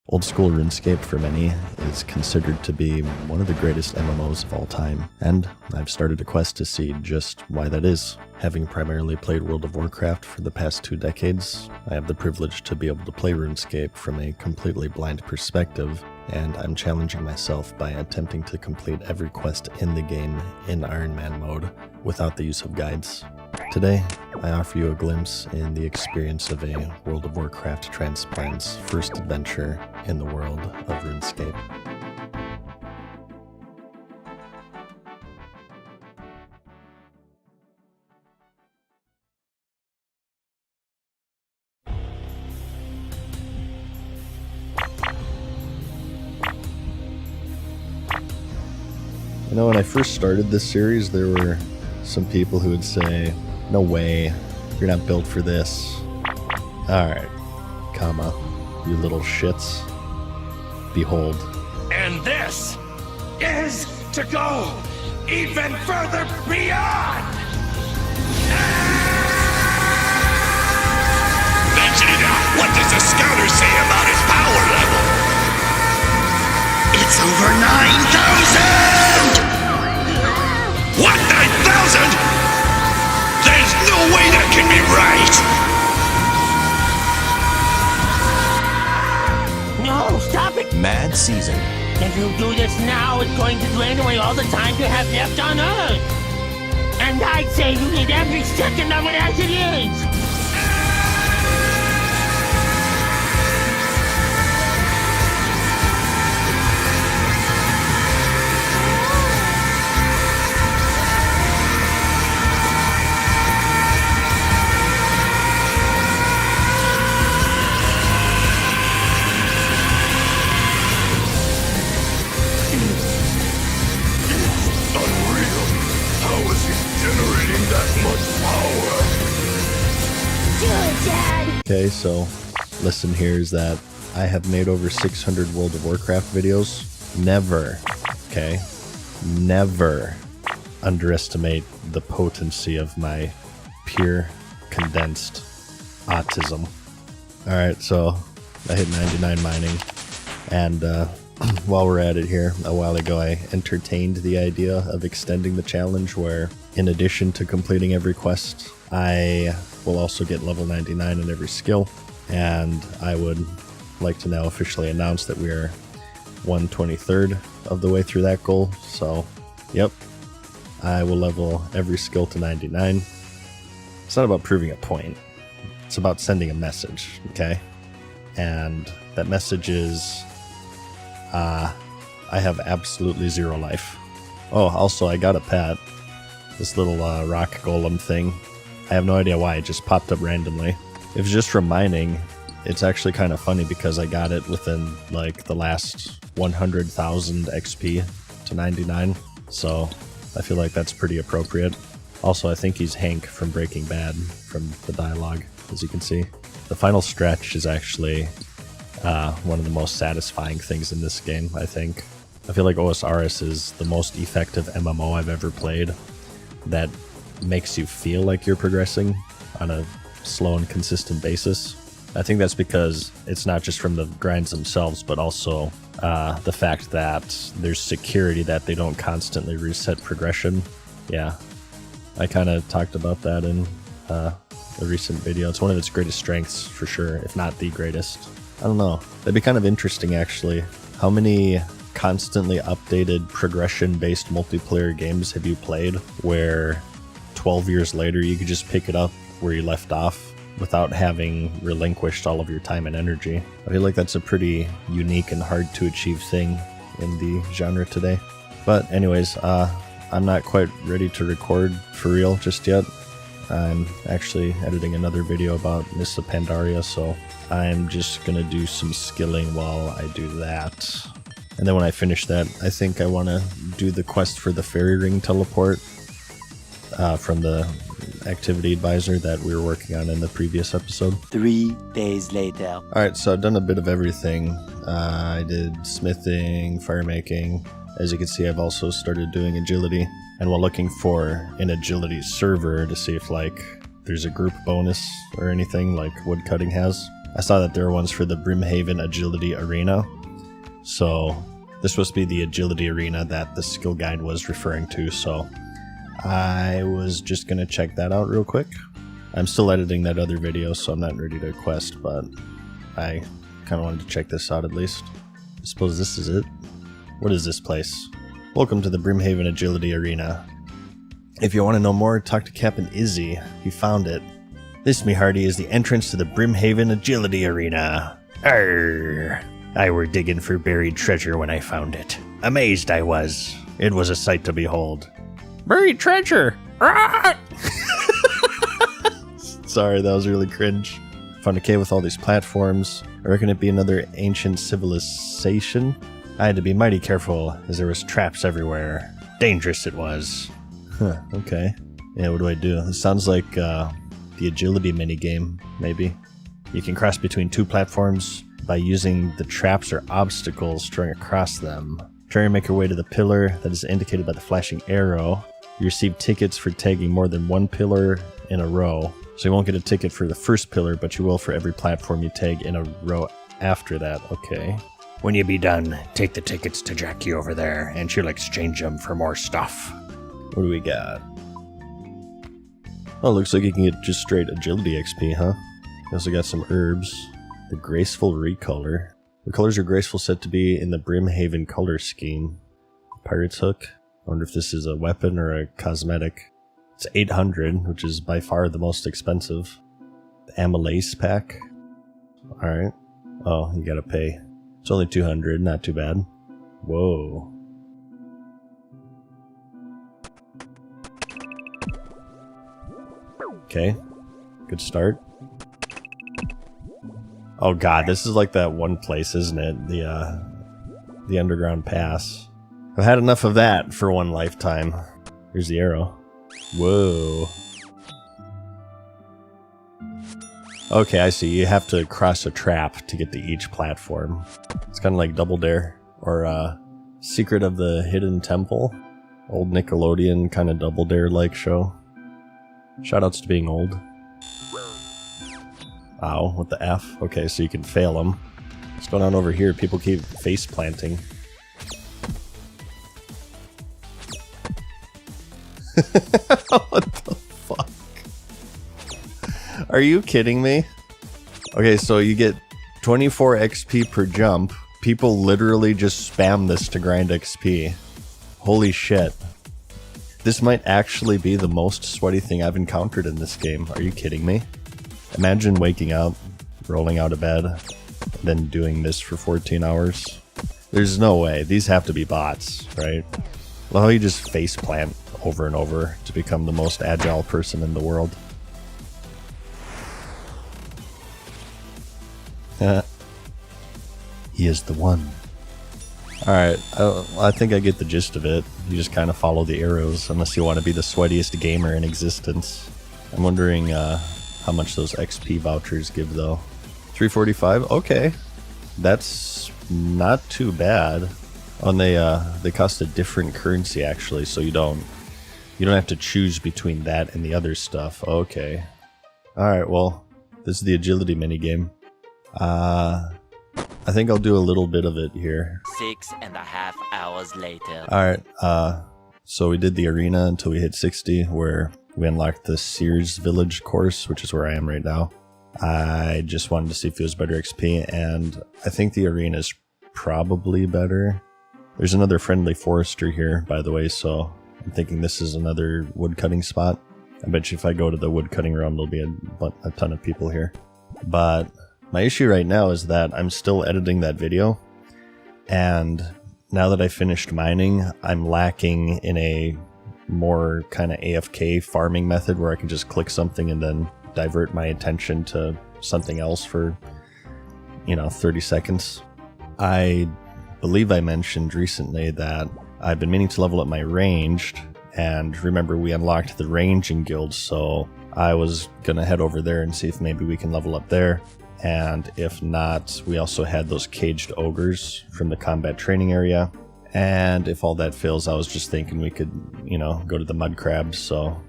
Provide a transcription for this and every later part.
Old school RuneScape for many is considered to be one of the greatest MMOs of all time, and I've started a quest to see just why that is. Having primarily played World of Warcraft for the past 2 decades, I have the privilege to be able to play RuneScape from a completely blind perspective, and I'm challenging myself by attempting to complete every quest in the game in Iron Man mode without the use of guides. Today, I offer you a glimpse in the experience of a World of Warcraft transplant's first adventure in the world of RuneScape. You know, when I first started this series, there were some people who would say, "No way, you're not built for this." Alright, comma, you little shits. Behold. And this is to go even further beyond! Vegeta, what does the scouter say about his power level? It's over 9,000! What, 9,000? There's no way that can be right! No, stop it! Mad Season. If you do this now, it's going to drain away all the time you have left on Earth. And I'd say you need every second of it as it is. Okay, so listen here is that I have made over 600 World of Warcraft videos. Never, okay, never underestimate the potency of my pure condensed autism. Alright, so I hit 99 mining, and while we're at it here, a while ago I entertained the idea of extending the challenge where, in addition to completing every quest, I will also get level 99 in every skill, and I would like to now officially announce that we are 1/23rd of the way through that goal. So, yep, I will level every skill to 99. It's not about proving a point, it's about sending a message, okay? And that message is, I have absolutely 0 life. Oh, also I got a pet, this little rock golem thing. I have no idea why, it just popped up randomly. If it's just from mining, it's actually kind of funny because I got it within like the last 100,000 XP to 99, so I feel like that's pretty appropriate. Also, I think he's Hank from Breaking Bad from the dialogue, as you can see. The final stretch is actually one of the most satisfying things in this game, I think. I feel like OSRS is the most effective MMO I've ever played that makes you feel like you're progressing on a slow and consistent basis. I think that's because it's not just from the grinds themselves, but also the fact that there's security that they don't constantly reset progression. Yeah, I kind of talked about that in a recent video. It's one of its greatest strengths for sure, if not the greatest. I don't know, that'd be kind of interesting actually. How many constantly updated progression-based multiplayer games have you played where 12 years later you could just pick it up where you left off without having relinquished all of your time and energy? I feel like that's a pretty unique and hard to achieve thing in the genre today. But anyways, I'm not quite ready to record for real just yet. I'm actually editing another video about Miss Pandaria, so I'm just gonna do some skilling while I do that. And then when I finish that, I think I want to do the quest for the fairy ring teleport from the activity advisor that we were working on in the previous episode. 3 days later. Alright, so I've done a bit of everything. I did smithing, firemaking. As you can see, I've also started doing agility. And while looking for an agility server to see if like there's a group bonus or anything like woodcutting has, I saw that there were ones for the Brimhaven Agility Arena. So this was supposed to be the Agility Arena that the skill guide was referring to. So I was just going to check that out real quick. I'm still editing that other video, so I'm not ready to quest, but I kind of wanted to check this out at least. I suppose this is it. What is this place? Welcome to the Brimhaven Agility Arena. If you want to know more, talk to Captain Izzy. He found it. This, me hearty, is the entrance to the Brimhaven Agility Arena. Arr! I were digging for buried treasure when I found it. Amazed I was. It was a sight to behold. Buried treasure! Ah! Sorry, that was really cringe. Found a cave with all these platforms. I reckon it'd be another ancient civilization. I had to be mighty careful, as there was traps everywhere. Dangerous it was. Huh, okay. Yeah, what do I do? This sounds like the agility minigame, maybe. You can cross between two platforms by using the traps or obstacles strung across them. Try and make your way to the pillar that is indicated by the flashing arrow. You receive tickets for tagging more than one pillar in a row. So you won't get a ticket for the first pillar, but you will for every platform you tag in a row after that. Okay. When you be done, take the tickets to Jackie over there, and she'll exchange them for more stuff. What do we got? Oh, looks like you can get just straight agility XP, huh? You also got some herbs. The graceful recolor. The colors are graceful, set to be in the Brimhaven color scheme. Pirate's hook. I wonder if this is a weapon or a cosmetic. It's 800, which is by far the most expensive. The Amylase pack. Alright. Oh, you gotta pay. It's only 200, not too bad. Whoa. Okay. Good start. Oh god, this is like that one place, isn't it? The underground pass. I've had enough of that for one lifetime. Here's the arrow. Whoa. Okay, I see. You have to cross a trap to get to each platform. It's kind of like Double Dare or Secret of the Hidden Temple. Old Nickelodeon kind of Double Dare-like show. Shoutouts to being old. Ow, what the F? Okay, so you can fail them. What's going on over here? People keep face planting. What the fuck? Are you kidding me? Okay, so you get 24 XP per jump. People literally just spam this to grind XP. Holy shit. This might actually be the most sweaty thing I've encountered in this game. Are you kidding me? Imagine waking up, rolling out of bed, and then doing this for 14 hours. There's no way. These have to be bots, right? Well, how you just face plant over and over to become the most agile person in the world. He is the one. Alright, I think I get the gist of it. You just kind of follow the arrows, unless you want to be the sweatiest gamer in existence. I'm wondering how much those XP vouchers give, though. 345? Okay. That's not too bad. And they cost a different currency, actually, so you don't have to choose between that and the other stuff. Okay. Alright, well, this is the agility minigame. I think I'll do a little bit of it here. 6.5 hours later. Alright, so we did the arena until we hit 60, where we unlocked the Sears Village course, which is where I am right now. I just wanted to see if it was better XP, and I think the arena is probably better. There's another friendly forester here, by the way, so I'm thinking this is another woodcutting spot. I bet you if I go to the woodcutting realm, there'll be a ton of people here. But my issue right now is that I'm still editing that video, and now that I finished mining, I'm lacking in a more kind of AFK farming method where I can just click something and then divert my attention to something else for, 30 seconds. I believe I mentioned recently that I've been meaning to level up my ranged, and remember we unlocked the ranging guild, so I was gonna head over there and see if maybe we can level up there. And if not, we also had those caged ogres from the combat training area. And if all that fails, I was just thinking we could, go to the mud crabs, so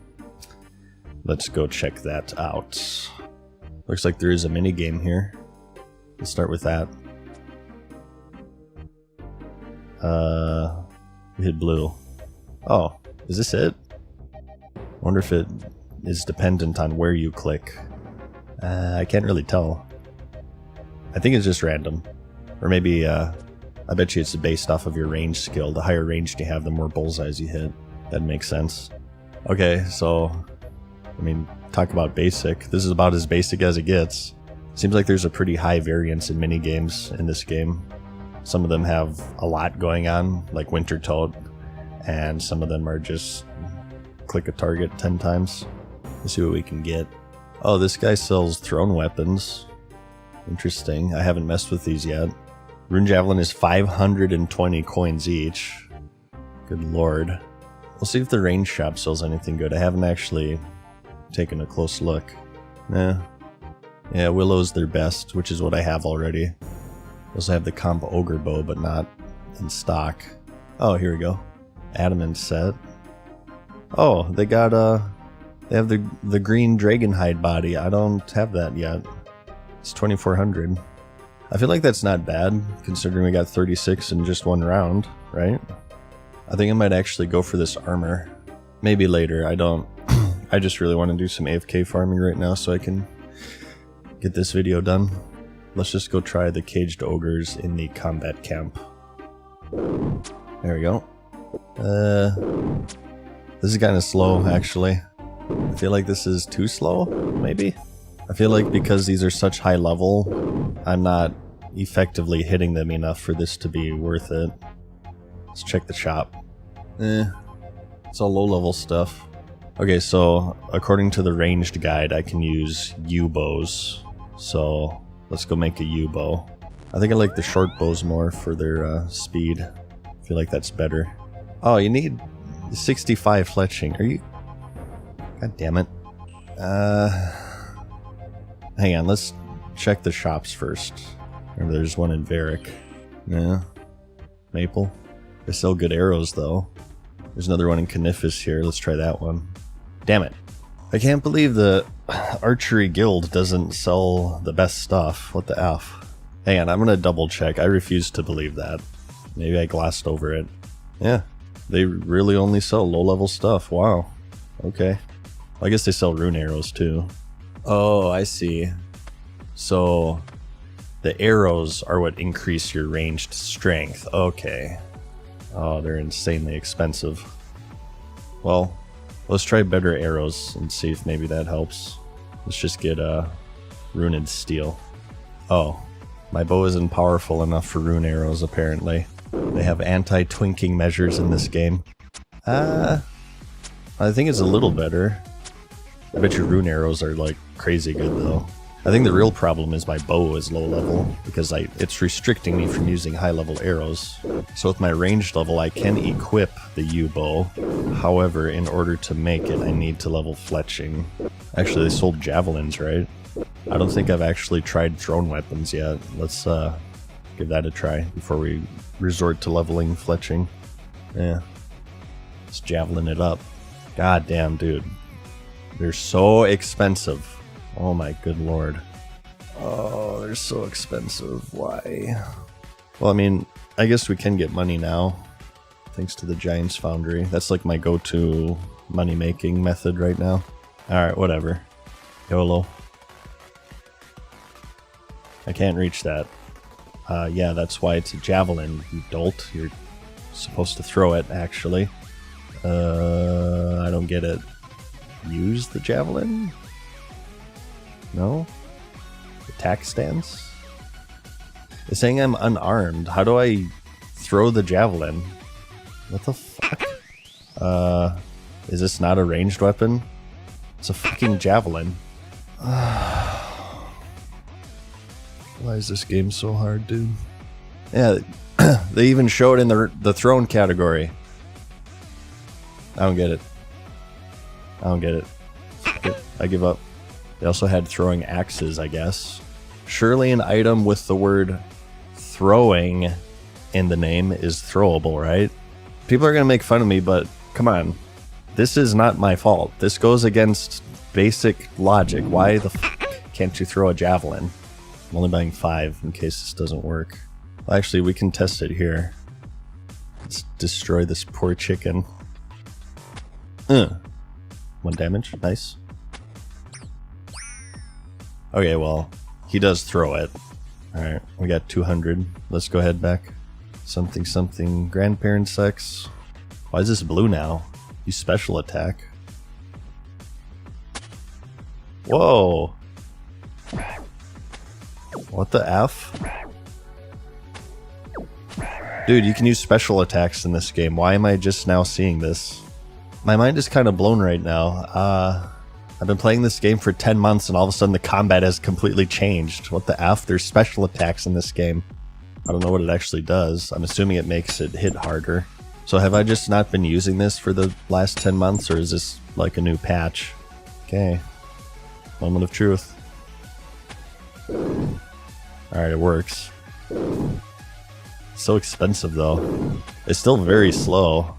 let's go check that out. Looks like there is a mini game here. Let's start with that. We hit blue. Oh, is this it? Wonder if it is dependent on where you click. I can't really tell. I think it's just random. Or maybe, I bet you it's based off of your range skill. The higher range you have, the more bullseyes you hit. That makes sense. Okay, so, I mean, talk about basic. This is about as basic as it gets. Seems like there's a pretty high variance in minigames in this game. Some of them have a lot going on, like Winter Toad, and some of them are just click a target 10 times. Let's see what we can get. Oh, this guy sells thrown weapons. Interesting. I haven't messed with these yet. Rune Javelin is 520 coins each. Good lord. We'll see if the range shop sells anything good. I haven't actually taken a close look. Nah. Yeah, Willow's their best, which is what I have already. I also have the comp ogre bow, but not in stock. Oh, here we go. Adamant set. Oh, they got they have the green dragonhide body. I don't have that yet. It's 2400. I feel like that's not bad, considering we got 36 in just one round, right? I think I might actually go for this armor. Maybe later. I don't. I just really want to do some AFK farming right now so I can get this video done. Let's just go try the caged ogres in the combat camp. There we go. This is kind of slow, actually. I feel like this is too slow, maybe? I feel like because these are such high level, I'm not effectively hitting them enough for this to be worth it. Let's check the shop. It's all low level stuff. Okay, so according to the ranged guide, I can use U-bows. So let's go make a U-bow. I think I like the short bows more for their speed. I feel like that's better. Oh, you need 65 fletching. Are you... God damn it. Hang on, let's check the shops first. Remember, there's one in Varick. Yeah. Maple. They sell good arrows, though. There's another one in Canifis here. Let's try that one. Damn it. I can't believe the Archery Guild doesn't sell the best stuff. What the F? Hang on, I'm gonna double check. I refuse to believe that. Maybe I glossed over it. Yeah. They really only sell low-level stuff. Wow. Okay. Well, I guess they sell rune arrows, too. Oh, I see. So, the arrows are what increase your ranged strength. Okay. Oh, they're insanely expensive. Well, let's try better arrows and see if maybe that helps. Let's just get runed steel. Oh, my bow isn't powerful enough for rune arrows, apparently. They have anti-twinking measures in this game. I think it's a little better. I bet your rune arrows are like crazy good though. I think the real problem is my bow is low level because it's restricting me from using high level arrows. So with my ranged level I can equip the U-bow. However, in order to make it I need to level fletching. Actually, they sold javelins, right? I don't think I've actually tried thrown weapons yet. Let's give that a try before we resort to leveling fletching. Yeah. Let's javelin it up. God damn, dude. They're so expensive. Oh my good lord. Oh, they're so expensive. Why? Well, I mean, I guess we can get money now. Thanks to the Giants Foundry. That's like my go-to money-making method right now. Alright, whatever. YOLO. I can't reach that. Yeah, that's why it's a javelin, you dolt. You're supposed to throw it, actually. I don't get it. Use the javelin? No? Attack stance? It's saying I'm unarmed. How do I throw the javelin? What the fuck? Is this not a ranged weapon? It's a fucking javelin. Why is this game so hard, dude? Yeah, they even show it in the thrown category. I don't get it. I don't get it. I give up. They also had throwing axes, I guess. Surely an item with the word throwing in the name is throwable, right? People are going to make fun of me, but come on. This is not my fault. This goes against basic logic. Why the fuck can't you throw a javelin? I'm only buying 5 in case this doesn't work. Well, actually, we can test it here. Let's destroy this poor chicken. 1 damage, nice. Okay, well, he does throw it. Alright, we got 200. Let's go ahead back. Something, something, grandparent sex. Why is this blue now? Use special attack. Whoa! What the F? Dude, you can use special attacks in this game. Why am I just now seeing this? My mind is kind of blown right now. I've been playing this game for 10 months and all of a sudden the combat has completely changed. What the F? There's special attacks in this game. I don't know what it actually does. I'm assuming it makes it hit harder. So have I just not been using this for the last 10 months, or is this like a new patch? Okay. Moment of truth. Alright, it works. So expensive though. It's still very slow.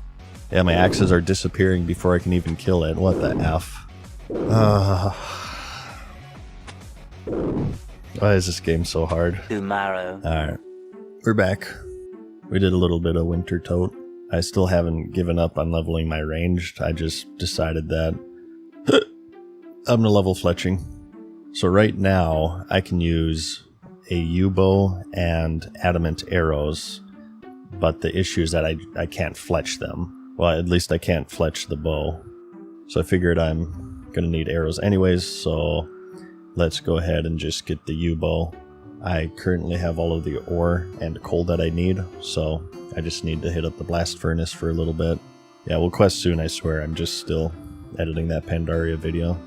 Yeah, my axes are disappearing before I can even kill it. What the F? Why is this game so hard? Tomorrow. Alright. We're back. We did a little bit of winter tote. I still haven't given up on leveling my ranged. I just decided that I'm gonna level fletching. So right now I can use a U-bow and adamant arrows, but the issue is that I can't fletch them. Well, at least I can't fletch the bow. So I figured I'm gonna need arrows anyways, so let's go ahead and just get the U-bow. I currently have all of the ore and coal that I need, so I just need to hit up the blast furnace for a little bit. Yeah, we'll quest soon, I swear. I'm just still editing that Pandaria video.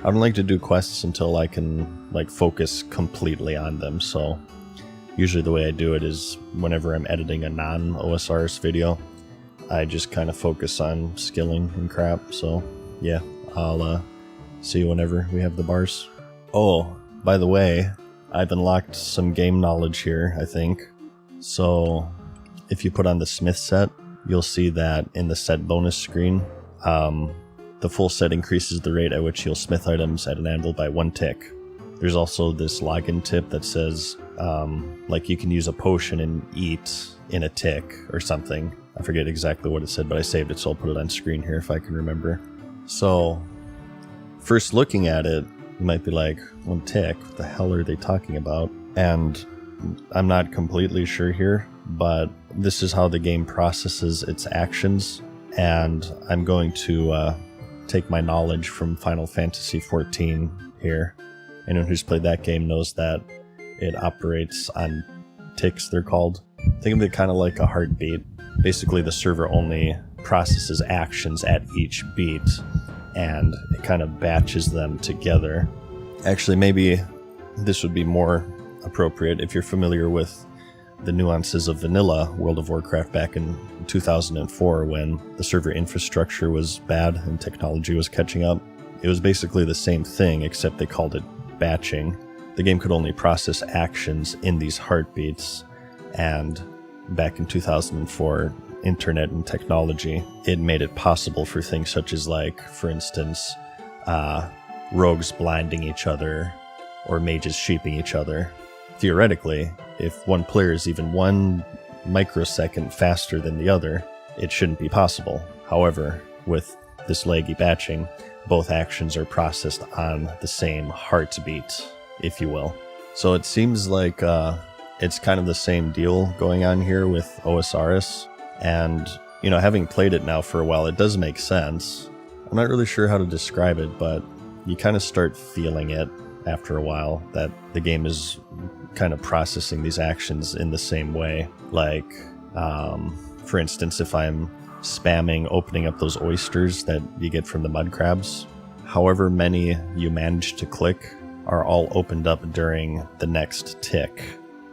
I don't like to do quests until I can like focus completely on them, so usually the way I do it is whenever I'm editing a non-OSRS video, I just kind of focus on skilling and crap. So yeah, I'll see you whenever we have the bars. Oh, by the way, I've unlocked some game knowledge here, I think. So if you put on the smith set, you'll see that in the set bonus screen, the full set increases the rate at which you'll smith items at an anvil by 1 tick. There's also this login tip that says, like you can use a potion and eat in a tick or something. I forget exactly what it said, but I saved it, so I'll put it on screen here if I can remember. So, first looking at it, you might be like, 1 tick, what the hell are they talking about? And I'm not completely sure here, but this is how the game processes its actions, and I'm going to take my knowledge from Final Fantasy XIV here. Anyone who's played that game knows that it operates on ticks, they're called. Think of it kind of like a heartbeat. Basically, the server only processes actions at each beat, and it kind of batches them together. Actually, maybe this would be more appropriate if you're familiar with the nuances of vanilla World of Warcraft back in 2004 when the server infrastructure was bad and technology was catching up. It was basically the same thing, except they called it batching. The game could only process actions in these heartbeats, and back in 2004, internet and technology, it made it possible for things such as, like, for instance, rogues blinding each other or mages sheeping each other. Theoretically, if one player is even 1 microsecond faster than the other, it shouldn't be possible. However, with this laggy batching, both actions are processed on the same heartbeat, if you will. So it seems like it's kind of the same deal going on here with OSRS. And, you know, having played it now for a while, it does make sense. I'm not really sure how to describe it, but you kind of start feeling it after a while, that the game is kind of processing these actions in the same way. Like, for instance, if I'm spamming opening up those oysters that you get from the mud crabs, however many you manage to click are all opened up during the next tick.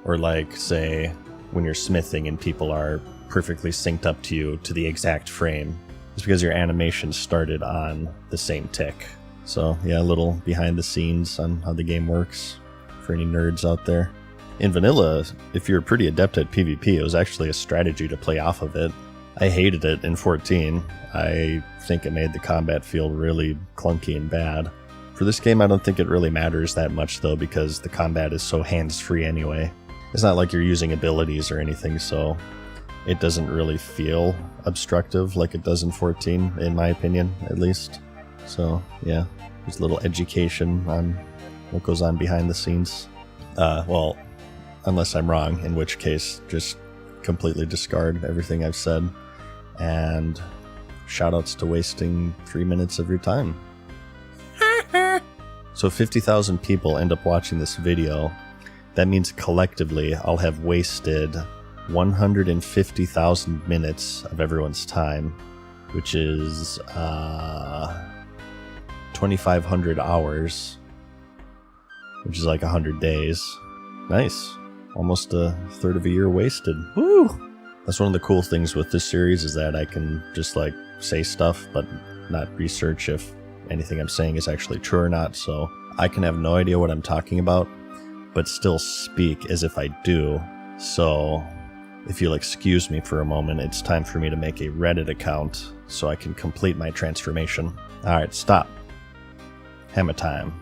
Or like, say, when you're smithing and people are perfectly synced up to you to the exact frame. It's because your animation started on the same tick. So yeah, a little behind the scenes on how the game works for any nerds out there. In vanilla, if you're pretty adept at PvP, it was actually a strategy to play off of it. I hated it in 14. I think it made the combat feel really clunky and bad. For this game, I don't think it really matters that much though, because the combat is so hands-free anyway. It's not like you're using abilities or anything, so it doesn't really feel obstructive like it does in 14, in my opinion, at least. So, yeah, there's a little education on what goes on behind the scenes. Well, unless I'm wrong, in which case, just completely discard everything I've said. And shoutouts to wasting 3 minutes of your time. So 50,000 people end up watching this video. That means collectively I'll have wasted 150,000 minutes of everyone's time, which is 2,500 hours, which is like 100 days. Nice. Almost a third of a year wasted. Woo! That's one of the cool things with this series, is that I can just like say stuff but not research if anything I'm saying is actually true or not, so I can have no idea what I'm talking about but still speak as if I do. So if you'll excuse me for a moment, it's time for me to make a Reddit account so I can complete my transformation. Alright, stop. Hammer time.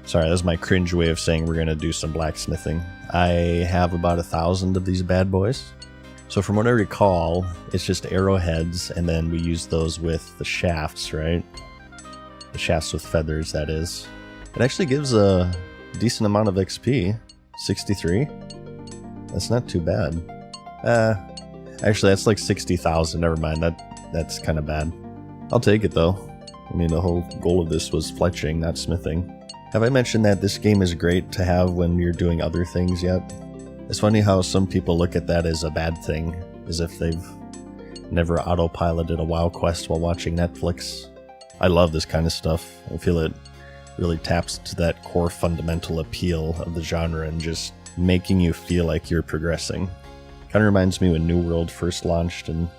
Sorry, that's my cringe way of saying we're gonna do some blacksmithing. I have about 1,000 of these bad boys. So from what I recall, it's just arrowheads, and then we use those with the shafts, right? The shafts with feathers, that is. It actually gives a decent amount of XP. 63? That's not too bad. Actually, that's like 60,000. Never mind, that's kind of bad. I'll take it though. I mean, the whole goal of this was fletching, not smithing. Have I mentioned that this game is great to have when you're doing other things yet? It's funny how some people look at that as a bad thing, as if they've never autopiloted a WoW quest while watching Netflix. I love this kind of stuff. I feel it really taps to that core fundamental appeal of the genre and just making you feel like you're progressing. Kind of reminds me when New World first launched and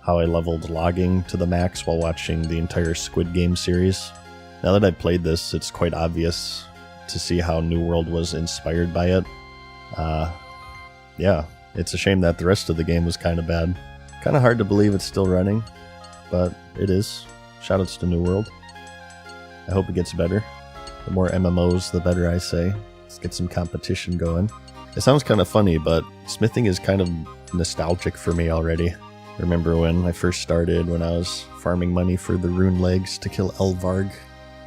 how I leveled logging to the max while watching the entire Squid Game series. Now that I've played this, it's quite obvious to see how New World was inspired by it. Yeah, it's a shame that the rest of the game was kind of bad. Kind of hard to believe it's still running, but it is. Shoutouts to New World. I hope it gets better. The more MMOs, the better, I say. Let's get some competition going. It sounds kind of funny, but smithing is kind of nostalgic for me already. Remember when I first started, when I was farming money for the rune legs to kill Elvarg?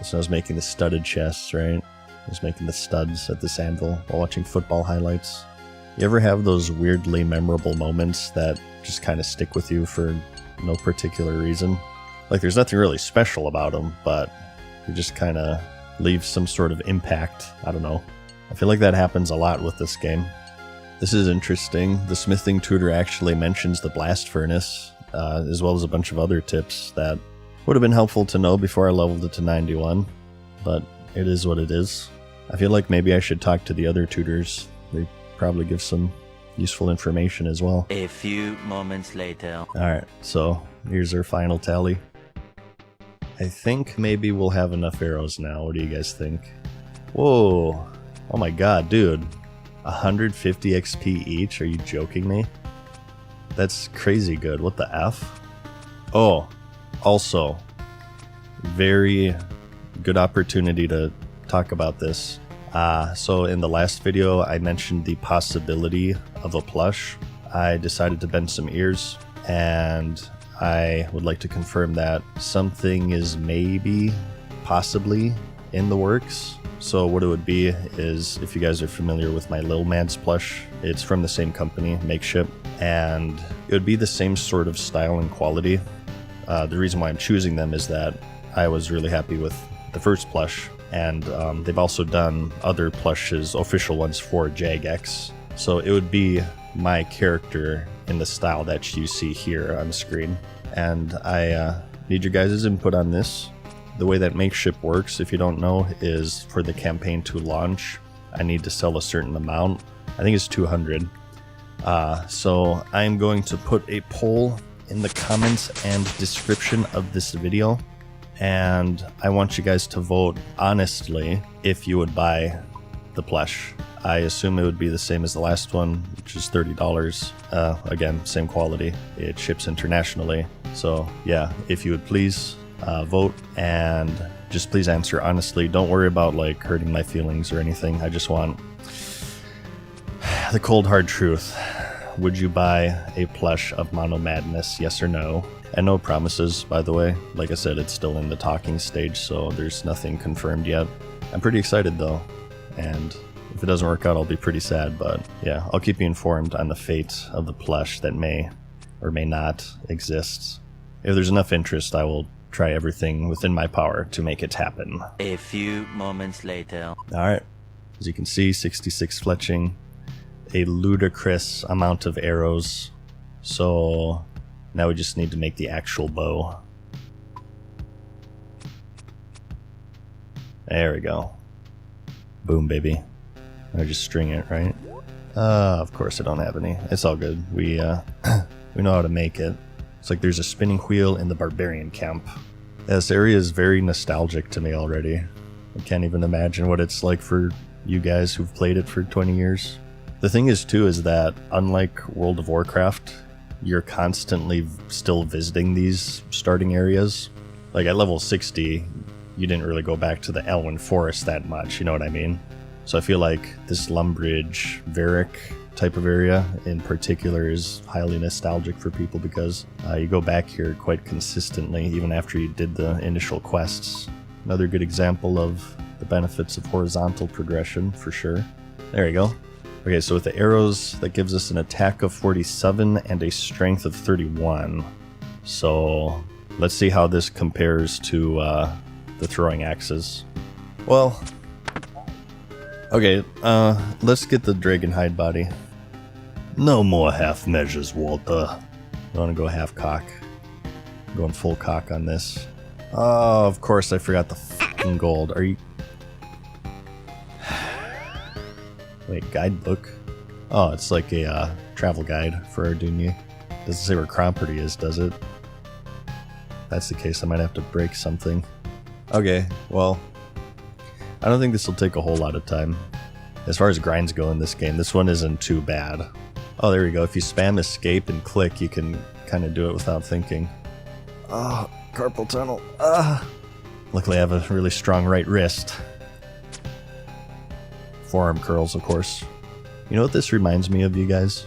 So I was making the studded chests, right? I was making the studs at this anvil while watching football highlights. You ever have those weirdly memorable moments that just kind of stick with you for no particular reason? Like there's nothing really special about them, but you just kind of leave some sort of impact. I don't know. I feel like that happens a lot with this game. This is interesting. The smithing tutor actually mentions the blast furnace, as well as a bunch of other tips that would have been helpful to know before I leveled it to 91, but it is what it is. I feel like maybe I should talk to the other tutors. They probably give some useful information as well. A few moments later. Alright, so here's our final tally. I think maybe we'll have enough arrows now. What do you guys think? Whoa. Oh my god, dude. 150 XP each? Are you joking me? That's crazy good. What the F? Oh, also, very good opportunity to talk about this. So in the last video, I mentioned the possibility of a plush. I decided to bend some ears, and I would like to confirm that something is maybe, possibly, in the works. So what it would be is, if you guys are familiar with my Lil Mads plush, it's from the same company, Makeship, and it would be the same sort of style and quality. The reason why I'm choosing them is that I was really happy with the first plush, and they've also done other plushes, official ones for Jagex. So it would be my character in the style that you see here on screen. And I need your guys' input on this. The way that Makeship works, if you don't know, is for the campaign to launch, I need to sell a certain amount. I think it's 200. So I'm going to put a poll in the comments and description of this video, and I want you guys to vote honestly if you would buy the plush. I assume it would be the same as the last one, which is $30. Again, same quality. It ships internationally. So yeah, if you would please vote and Just please answer honestly. Don't worry about like hurting my feelings or anything. I just want the cold hard truth. Would you buy a plush of Mono Madness, yes or no? And no promises, by the way. Like I said, it's still in the talking stage, so there's nothing confirmed yet. I'm pretty excited though, and if it doesn't work out, I'll be pretty sad, but yeah, I'll keep you informed on the fate of the plush that may or may not exist. If there's enough interest, I will try everything within my power to make it happen. A few moments later. Alright, as you can see, 66 fletching, a ludicrous amount of arrows, so now we just need to make the actual bow. There we go. Boom, baby. I just string it, right? Of course I don't have any. It's all good. We know how to make it. It's like there's a spinning wheel in the barbarian camp. This area is very nostalgic to me already. I can't even imagine what it's like for you guys who've played it for 20 years. The thing is too is that unlike World of Warcraft, you're constantly still visiting these starting areas. Like at level 60, you didn't really go back to the Elwyn Forest that much, you know what I mean? So I feel like this Lumbridge, Varric type of area in particular is highly nostalgic for people because you go back here quite consistently even after you did the initial quests. Another good example of the benefits of horizontal progression for sure. There you go. Okay, so with the arrows, that gives us an attack of 47 and a strength of 31. So let's see how this compares to the throwing axes. Well, okay, let's get the dragon hide body. No more half measures, Walter. You want to go half cock? I'm going full cock on this. Oh, of course I forgot the fucking gold. Are you... Wait, guidebook? Oh, it's like a travel guide for Ardunia. Doesn't say where Cromperty is, does it? If that's the case, I might have to break something. Okay, well, I don't think this will take a whole lot of time. As far as grinds go in this game, this one isn't too bad. Oh, there we go. If you spam escape and click, you can kind of do it without thinking. Oh, carpal tunnel. Luckily I have a really strong right wrist. Forearm curls, of course. You know what this reminds me of, you guys?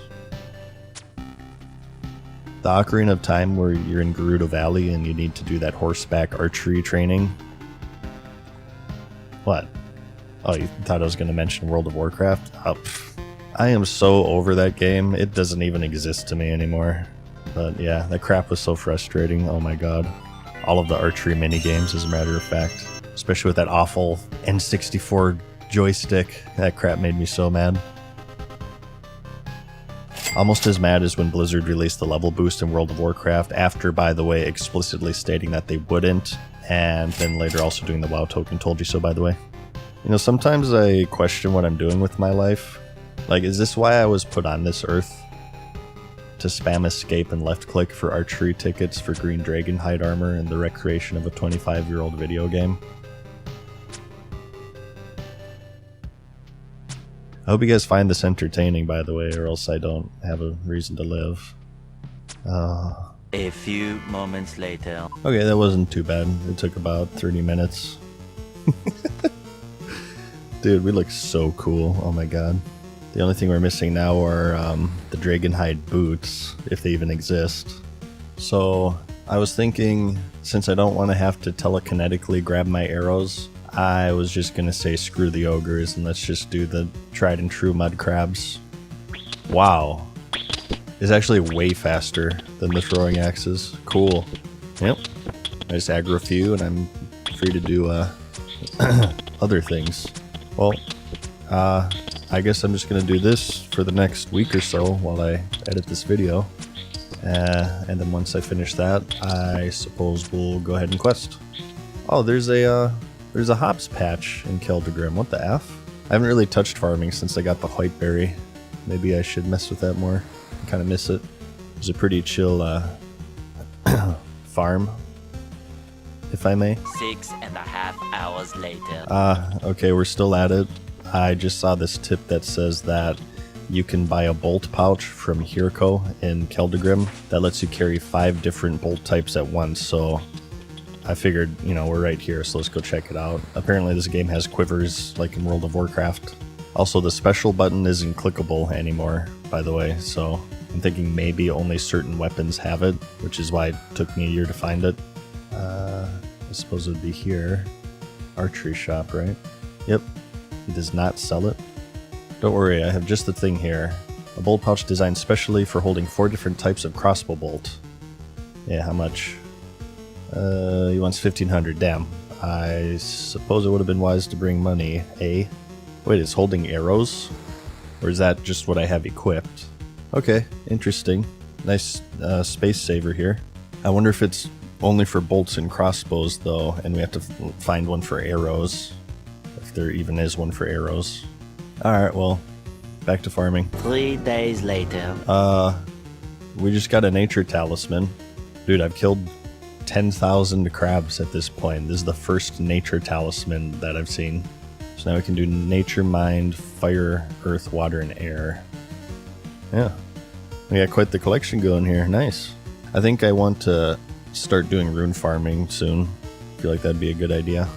The Ocarina of Time where you're in Gerudo Valley and you need to do that horseback archery training. What? Oh, you thought I was going to mention World of Warcraft? Oh, I am so over that game. It doesn't even exist to me anymore. But yeah, that crap was so frustrating. Oh my god. All of the archery minigames, as a matter of fact. Especially with that awful N64 joystick. That crap made me so mad. Almost as mad as when Blizzard released the level boost in World of Warcraft, after, by the way, explicitly stating that they wouldn't, and then later also doing the WoW token told you so, by the way. You know, sometimes I question what I'm doing with my life. Like, is this why I was put on this earth? To spam escape and left click for archery tickets for green dragon hide armor and the recreation of a 25-year-old video game? I hope you guys find this entertaining, by the way, or else I don't have a reason to live. A few moments later. Okay, that wasn't too bad. It took about 30 minutes. Dude, we look so cool. Oh my god. The only thing we're missing now are the Dragonhide boots, if they even exist. So, I was thinking, since I don't want to have to telekinetically grab my arrows, I was just gonna say screw the ogres and let's just do the tried and true mud crabs. Wow. It's actually way faster than the throwing axes. Cool. Yep. I just aggro a few and I'm free to do other things. Well, I guess I'm just gonna do this for the next week or so while I edit this video. And then once I finish that, I suppose we'll go ahead and quest. Oh, there's a hops patch in Keldagrim. What the F? I haven't really touched farming since I got the whiteberry. Maybe I should mess with that more. I kind of miss it. It was a pretty chill farm, if I may. 6.5 hours later. Okay, we're still at it. I just saw this tip that says that you can buy a bolt pouch from Hirko in Keldagrim that lets you carry 5 different bolt types at once, so I figured, you know, we're right here, so let's go check it out. Apparently this game has quivers like in World of Warcraft. Also, the special button isn't clickable anymore, by the way, so I'm thinking maybe only certain weapons have it, which is why it took me a year to find it. I suppose it would be here. Archery shop, right? Yep. He does not sell it. Don't worry, I have just the thing here. A bolt pouch designed specially for holding 4 different types of crossbow bolt. Yeah, how much? He wants 1,500. Damn. I suppose it would have been wise to bring money, eh? Wait, it's holding arrows? Or is that just what I have equipped? Okay, interesting. Nice space saver here. I wonder if it's only for bolts and crossbows, though, and we have to find one for arrows. If there even is one for arrows. Alright, well, back to farming. 3 days later. We just got a nature talisman. Dude, I've killed 10,000 crabs at this point. This is the first nature talisman that I've seen. So now we can do nature, mind, fire, earth, water, and air. Yeah. We got quite the collection going here. Nice. I think I want to start doing rune farming soon. I feel like that'd be a good idea.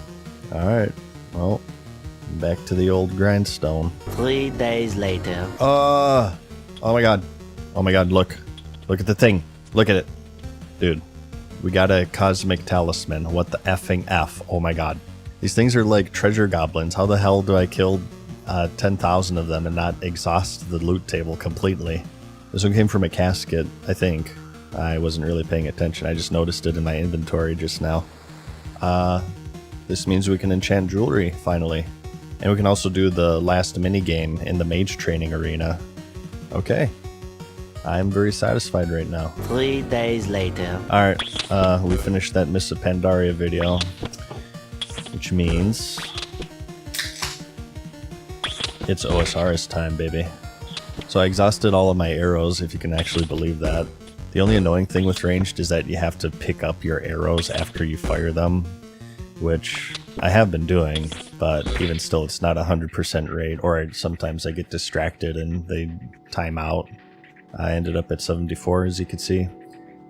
Alright. Well, back to the old grindstone. 3 days later. Oh my god. Oh my god, look. Look at the thing. Look at it. Dude. We got a cosmic talisman. What the effing F? Oh my god. These things are like treasure goblins. How the hell do I kill 10,000 of them and not exhaust the loot table completely? This one came from a casket, I think. I wasn't really paying attention. I just noticed it in my inventory just now. This means we can enchant jewelry, finally. And we can also do the last minigame in the mage training arena. Okay. I'm very satisfied right now. 3 days later. Alright, we finished that Miss Pandaria video. Which means it's OSRS time, baby. So I exhausted all of my arrows, if you can actually believe that. The only annoying thing with ranged is that you have to pick up your arrows after you fire them, which I have been doing, but even still it's not 100% rate, or sometimes I get distracted and they time out. I ended up at 74, as you can see,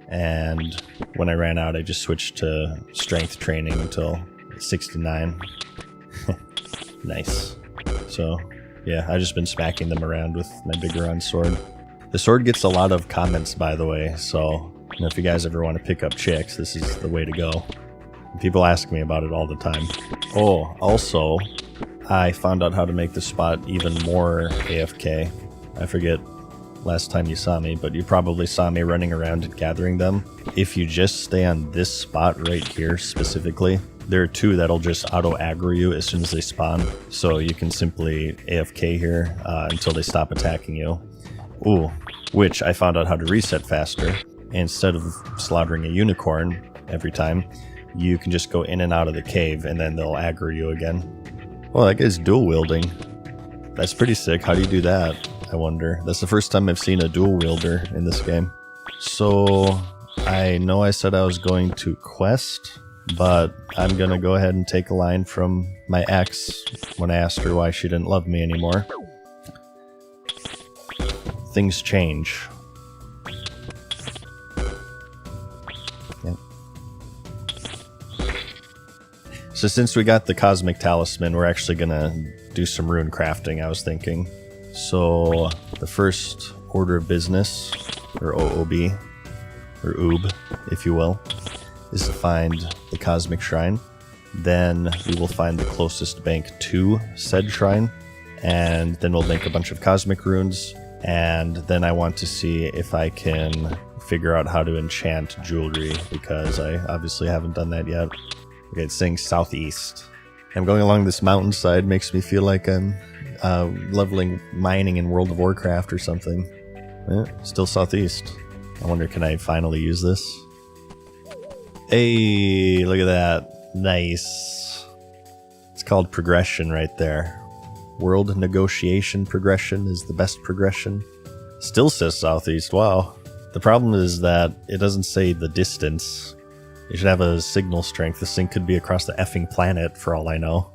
and when I ran out I just switched to strength training until 69. Nice. So yeah, I've just been smacking them around with my Biggoron sword. The sword gets a lot of comments, by the way, so you know, if you guys ever want to pick up chicks, this is the way to go. People ask me about it all the time. Oh, also, I found out how to make the spot even more AFK. I forget last time you saw me, but you probably saw me running around and gathering them. If you just stay on this spot right here specifically, there are 2 that'll just auto-aggro you as soon as they spawn, so you can simply AFK here until they stop attacking you. Ooh, which I found out how to reset faster. Instead of slaughtering a unicorn every time, you can just go in and out of the cave and then they'll aggro you again. Well, that guy's dual wielding. That's pretty sick. How do you do that, I wonder? That's the first time I've seen a dual wielder in this game. So, I know I said I was going to quest, but I'm gonna go ahead and take a line from my ex when I asked her why she didn't love me anymore. Things change. Yep. So since we got the cosmic talisman, we're actually gonna do some rune crafting, I was thinking. So the first order of business, or OOB, or OOB, if you will, is to find the cosmic shrine. Then we will find the closest bank to said shrine, and then we'll make a bunch of cosmic runes. And then I want to see if I can figure out how to enchant jewelry, because I obviously haven't done that yet. Okay, it's saying southeast. I'm going along this mountainside, makes me feel like I'm leveling mining in World of Warcraft or something. Still southeast. I wonder, can I finally use this? Hey, look at that. Nice. It's called progression right there. World negotiation progression is the best progression. Still says southeast, wow. The problem is that it doesn't say the distance. You should have a signal strength. This thing could be across the effing planet for all I know.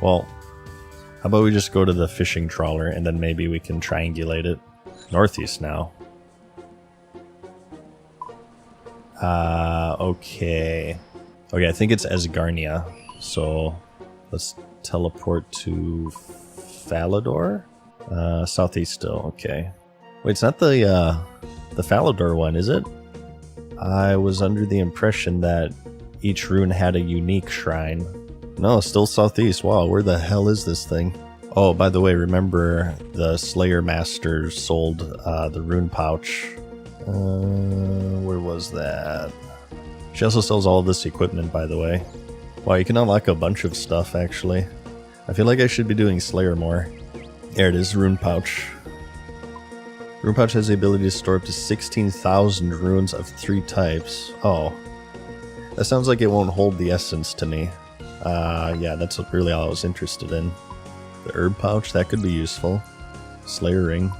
Well, how about we just go to the fishing trawler and then maybe we can triangulate it. Northeast now. Okay. Okay, I think it's Asgarnia. So let's teleport to Falador? Southeast still, okay. Wait, it's not the Falador one, is it? I was under the impression that each rune had a unique shrine. No, still southeast. Wow, where the hell is this thing? Oh, by the way, remember the Slayer Master sold the rune pouch. Where was that? She also sells all of this equipment, by the way. Wow, you can unlock a bunch of stuff, actually. I feel like I should be doing Slayer more. There it is, rune pouch. Rune pouch has the ability to store up to 16,000 runes of 3 types. Oh. That sounds like it won't hold the essence to me. Yeah, that's really all I was interested in. The herb pouch, that could be useful. Slayer ring.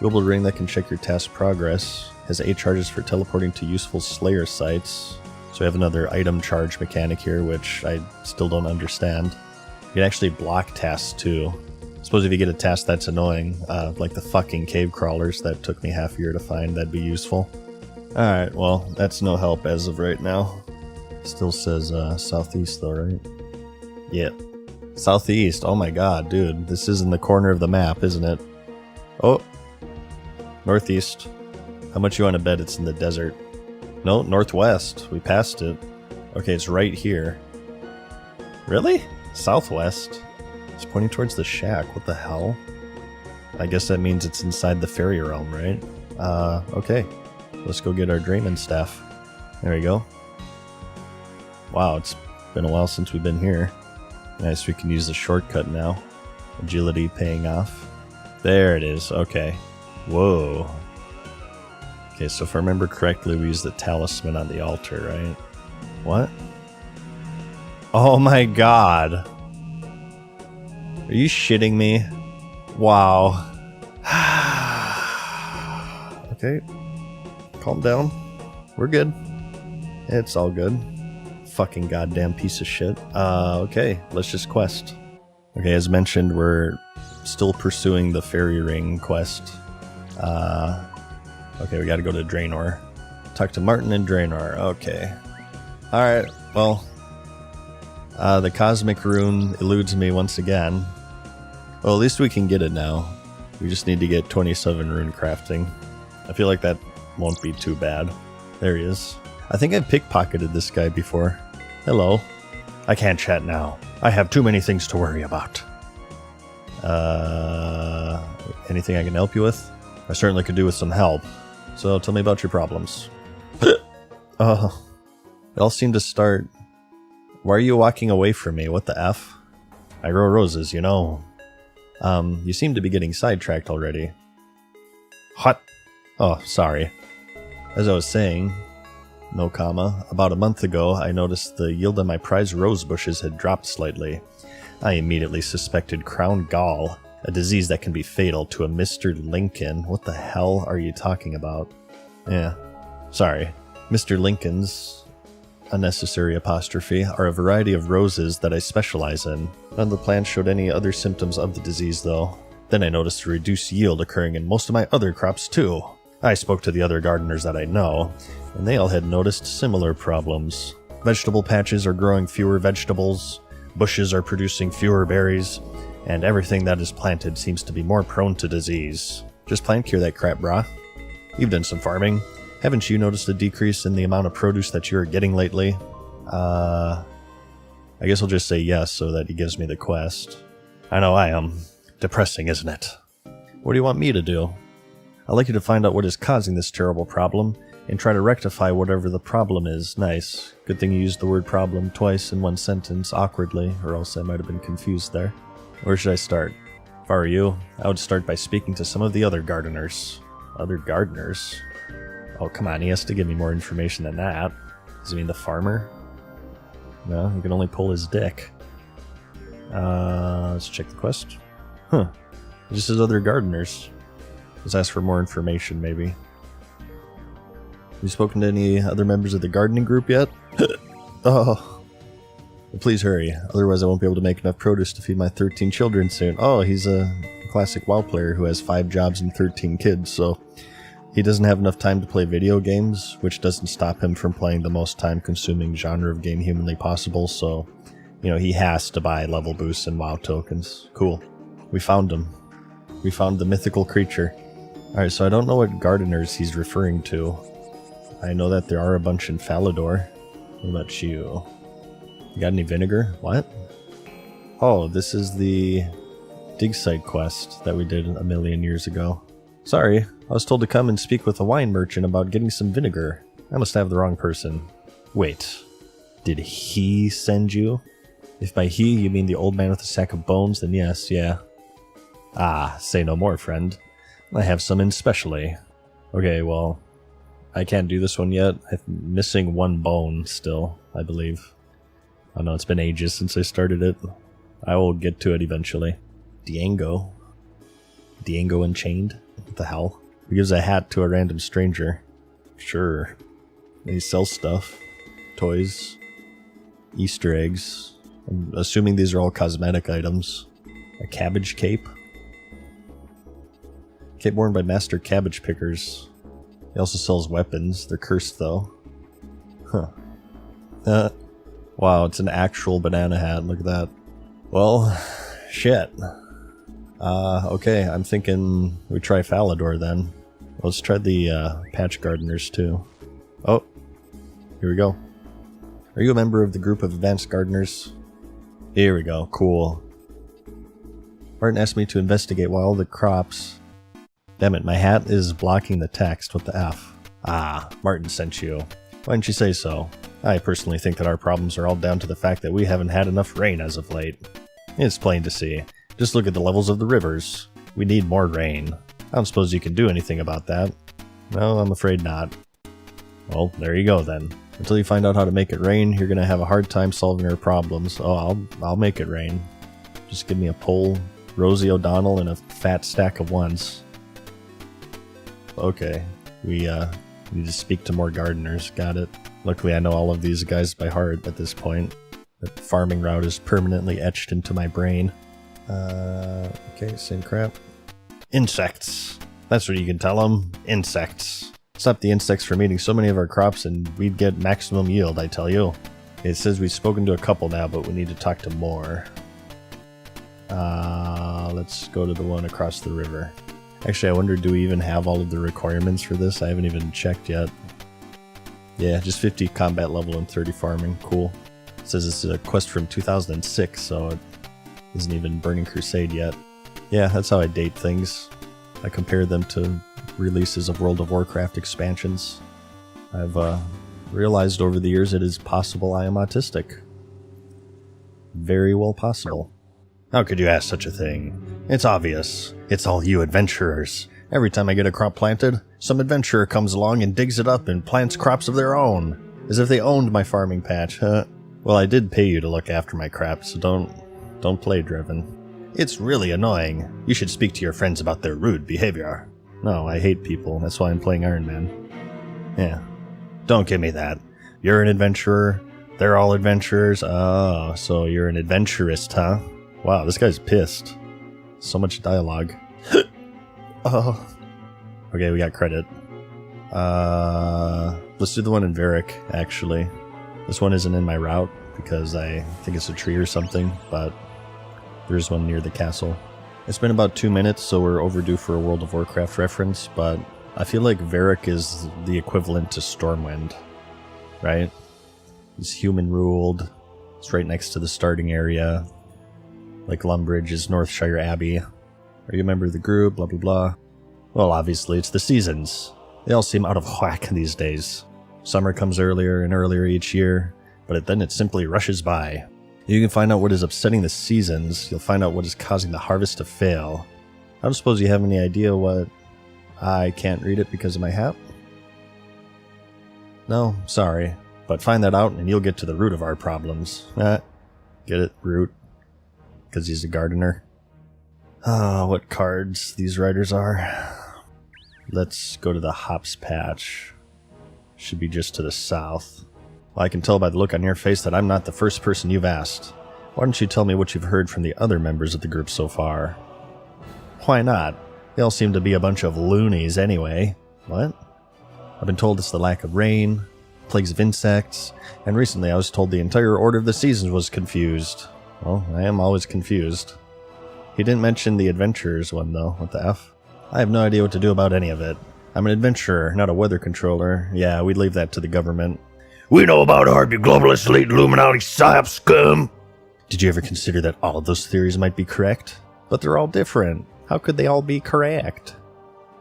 Global ring that can check your task progress. Has 8 charges for teleporting to useful Slayer sites. So we have another item charge mechanic here, which I still don't understand. You can actually block tasks too. I suppose if you get a task that's annoying, like the fucking cave crawlers that took me half a year to find, that'd be useful. Alright, well, that's no help as of right now. Still says southeast though, right? Yep. Southeast, oh my god, dude. This is in the corner of the map, isn't it? Oh! Northeast. How much you want to bet it's in the desert? No, northwest. We passed it. Okay, it's right here. Really? Southwest? It's pointing towards the shack. What the hell? I guess that means it's inside the fairy realm, right? Okay. Let's go get our Draymond staff. There we go. Wow, it's been a while since we've been here. Nice, we can use the shortcut now. Agility paying off. There it is. Okay. Whoa. Okay, so if I remember correctly, we used the talisman on the altar, right? What? Oh my god. Are you shitting me? Wow. Okay. Calm down. We're good. It's all good. Fucking goddamn piece of shit. Okay. Let's just quest. Okay, as mentioned, we're still pursuing the fairy ring quest. Okay, we gotta go to Draenor. Talk to Martin and Draenor. Okay. Alright, well. The cosmic rune eludes me once again. Well, at least we can get it now. We just need to get 27 rune crafting. I feel like that won't be too bad. There he is. I think I've pickpocketed this guy before. Hello. I can't chat now. I have too many things to worry about. Anything I can help you with? I certainly could do with some help. So tell me about your problems. It all seemed to start... Why are you walking away from me? What the F? I grow roses, you know. You seem to be getting sidetracked already. What? Oh, sorry. As I was saying, no comma, about a month ago, I noticed the yield on my prize rose bushes had dropped slightly. I immediately suspected crown gall, a disease that can be fatal to a Mr. Lincoln. What the hell are you talking about? Yeah, sorry. Mr. Lincoln's, unnecessary apostrophe, are a variety of roses that I specialize in. None of the plants showed any other symptoms of the disease, though. Then I noticed a reduced yield occurring in most of my other crops, too. I spoke to the other gardeners that I know, and they all had noticed similar problems. Vegetable patches are growing fewer vegetables, bushes are producing fewer berries, and everything that is planted seems to be more prone to disease. Just plant cure that crap, brah. You've done some farming. Haven't you noticed a decrease in the amount of produce that you are getting lately? I guess I'll just say yes so that he gives me the quest. I know I am. Depressing, isn't it? What do you want me to do? I'd like you to find out what is causing this terrible problem and try to rectify whatever the problem is. Nice. Good thing you used the word problem twice in one sentence awkwardly, or else I might have been confused there. Where should I start? If I were you, I would start by speaking to some of the other gardeners. Other gardeners? Oh, come on, he has to give me more information than that. Does he mean the farmer? No, he can only pull his dick. Let's check the quest. Huh. It just says other gardeners. Let's ask for more information, maybe. Have you spoken to any other members of the gardening group yet? Oh. Well, please hurry, otherwise I won't be able to make enough produce to feed my 13 children soon. Oh, he's a classic WoW player who has 5 jobs and 13 kids, so... He doesn't have enough time to play video games, which doesn't stop him from playing the most time-consuming genre of game humanly possible, so, you know, he has to buy level boosts and WoW tokens. Cool. We found him. We found the mythical creature. Alright, so I don't know what gardeners he's referring to. I know that there are a bunch in Falador. What about you? You got any vinegar? What? Oh, this is the dig site quest that we did a million years ago. Sorry, I was told to come and speak with a wine merchant about getting some vinegar. I must have the wrong person. Wait, did he send you? If by he you mean the old man with a sack of bones, then yes, yeah. Ah, say no more, friend. I have some in specially. Okay, well, I can't do this one yet. I'm missing one bone still, I believe. I know it's been ages since I started it. I will get to it eventually. Diango. Diango Unchained? What the hell? He gives a hat to a random stranger. Sure. He sells stuff. Toys. Easter eggs. I'm assuming these are all cosmetic items. A cabbage cape. Cape worn by master cabbage pickers. He also sells weapons. They're cursed though. Huh. Wow, it's an actual banana hat. Look at that. Well, shit. Okay, I'm thinking we try Falador then. Let's try the patch gardeners too. Oh, here we go. Are you a member of the group of advanced gardeners? Here we go, cool. Martin asked me to investigate why all the crops... Damn it, my hat is blocking the text. What the F? Ah, Martin sent you. Why didn't you say so? I personally think that our problems are all down to the fact that we haven't had enough rain as of late. It's plain to see. Just look at the levels of the rivers. We need more rain. I don't suppose you can do anything about that. No, I'm afraid not. Well, there you go then. Until you find out how to make it rain, you're gonna have a hard time solving our problems. Oh, I'll make it rain. Just give me a pole, Rosie O'Donnell, and a fat stack of ones. Okay, we need to speak to more gardeners. Got it. Luckily I know all of these guys by heart at this point. That farming route is permanently etched into my brain. Okay, same crap. Insects. That's what you can tell them. Insects. Stop the insects from eating so many of our crops and we'd get maximum yield, I tell you. It says we've spoken to a couple now, but we need to talk to more. Let's go to the one across the river. Actually, I wonder, do we even have all of the requirements for this? I haven't even checked yet. Yeah, just 50 combat level and 30 farming. Cool. It says it's a quest from 2006, so it isn't even Burning Crusade yet. Yeah, that's how I date things. I compare them to releases of World of Warcraft expansions. I've realized over the years it is possible I am autistic. Very well possible. How could you ask such a thing? It's obvious. It's all you adventurers. Every time I get a crop planted, some adventurer comes along and digs it up and plants crops of their own. As if they owned my farming patch, huh? Well, I did pay you to look after my crops, so don't play driven. It's really annoying. You should speak to your friends about their rude behavior. No, I hate people. That's why I'm playing Iron Man. Yeah. Don't give me that. You're an adventurer. They're all adventurers. Oh, so you're an adventurist, huh? Wow, this guy's pissed. So much dialogue. Oh. Okay, we got credit. Let's do the one in Varric, actually. This one isn't in my route because I think it's a tree or something, but there's one near the castle. It's been about 2 minutes, so we're overdue for a World of Warcraft reference, but I feel like Varric is the equivalent to Stormwind, right? It's human-ruled. It's right next to the starting area. Like Lumbridge is Northshire Abbey. Are you a member of the group? Blah, blah, blah. Well, obviously, it's the seasons. They all seem out of whack these days. Summer comes earlier and earlier each year, but then it simply rushes by. You can find out what is upsetting the seasons. You'll find out what is causing the harvest to fail. I don't suppose you have any idea what... I can't read it because of my hat? No, sorry. But find that out and you'll get to the root of our problems. Get it? Root? Because he's a gardener. Ah, what cards these writers are. Let's go to the hops patch. Should be just to the south. Well, I can tell by the look on your face that I'm not the first person you've asked. Why don't you tell me what you've heard from the other members of the group so far? Why not? They all seem to be a bunch of loonies anyway. What? I've been told it's the lack of rain, plagues of insects, and recently I was told the entire order of the seasons was confused. Well, I am always confused. He didn't mention the adventurers one though, what the F? I have no idea what to do about any of it. I'm an adventurer, not a weather controller. Yeah, we'd leave that to the government. We know about art, you globalist elite Illuminati psyop scum. Did you ever consider that all of those theories might be correct? But they're all different. How could they all be correct?